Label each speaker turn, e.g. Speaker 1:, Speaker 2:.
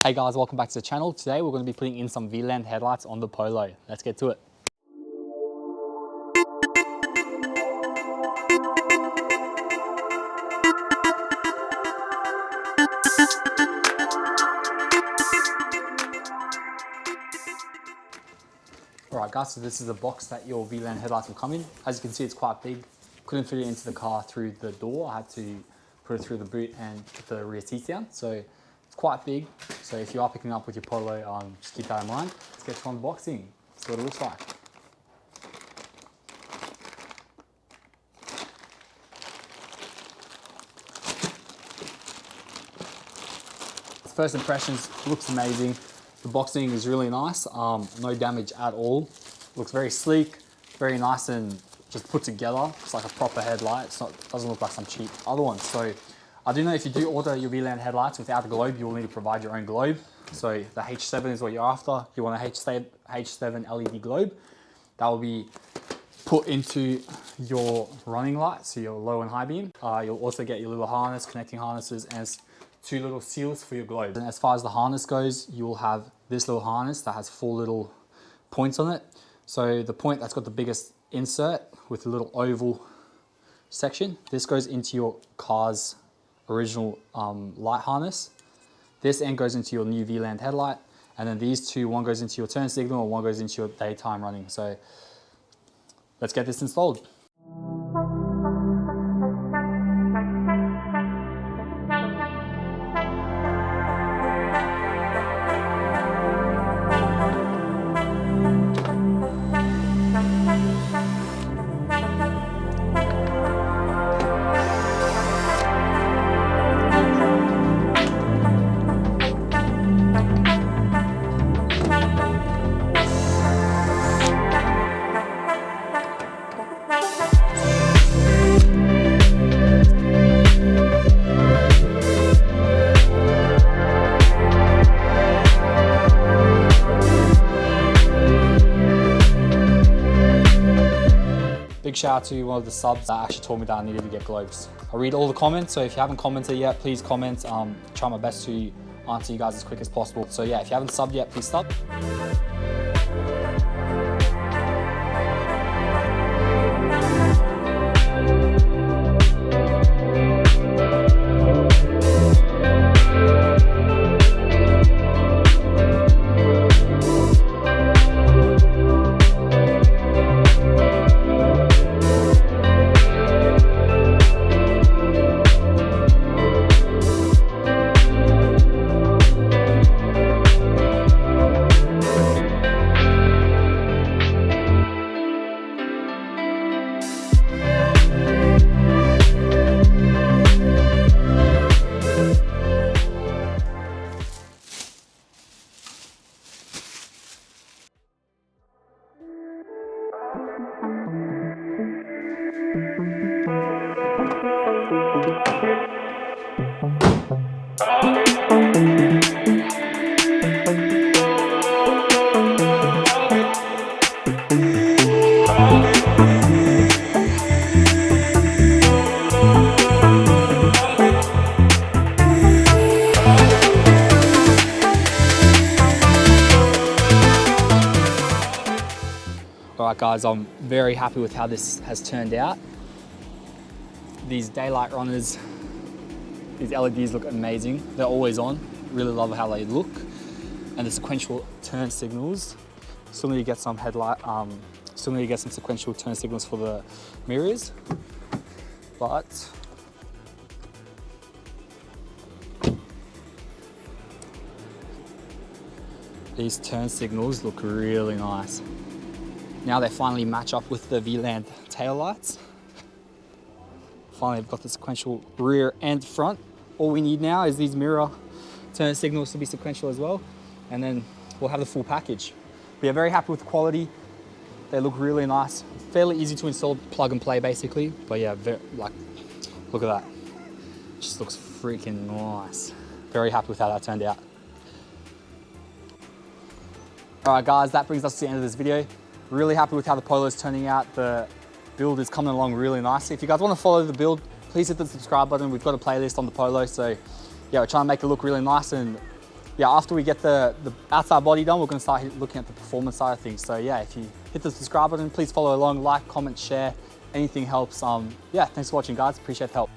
Speaker 1: Hey guys, welcome back to the channel. Today we're going to be putting in some VLAN headlights on the Polo. Let's get to it. Alright guys, so this is the box that your VLAN headlights will come in. As you can see, it's quite big. Couldn't fit it into the car through the door. I had to put it through the boot and put the rear seats down. So it's quite big. So if you are picking up with your Polo, just keep that in mind. Let's get to unboxing. See what it looks like. First impressions, looks amazing. The boxing is really nice, no damage at all. Looks very sleek, very nice and just put together. It's like a proper headlight. Doesn't look like some cheap other ones. So I do know if you do order your VLAN headlights without the globe, you will need to provide your own globe. So the H7 is what you're after. You want a H7 LED globe. That will be put into your running light, so your low and high beam. You'll also get your little harness, connecting harnesses, and two little seals for your globe. And as far as the harness goes, you will have this little harness that has 4 little points on it. So the point that's got the biggest insert with a little oval section, this goes into your car's original light harness. This end goes into your new VLAN headlight, and then these two, one goes into your turn signal and one goes into your daytime running. So let's get this installed. Big shout out to one of the subs that actually told me that I needed to get globes. I read all the comments, so if you haven't commented yet, please comment. Try my best to answer you guys as quick as possible. So yeah, if you haven't subbed yet, please sub. Alright guys, I'm very happy with how this has turned out. These daylight runners, these LEDs look amazing. They're always on. Really love how they look. And the sequential turn signals. Still need to get some sequential turn signals for the mirrors. But these turn signals look really nice. Now they finally match up with the VLAN tail lights. Finally, I've got the sequential rear and front. All we need now is these mirror turn signals to be sequential as well, and then we'll have the full package. We are very happy with the quality. They look really nice. Fairly easy to install, plug and play basically. But yeah, look at that. Just looks freaking nice. Very happy with how that turned out. All right guys, that brings us to the end of this video. Really happy with how the Polo is turning out. The build is coming along really nicely. If you guys want to follow the build, please hit the subscribe button. We've got a playlist on the Polo, so yeah, we're trying to make it look really nice, and yeah, after we get the outside body done, we're gonna start looking at the performance side of things. So yeah, if you hit the subscribe button, please follow along, like, comment, share, anything helps. Yeah, thanks for watching guys, appreciate the help.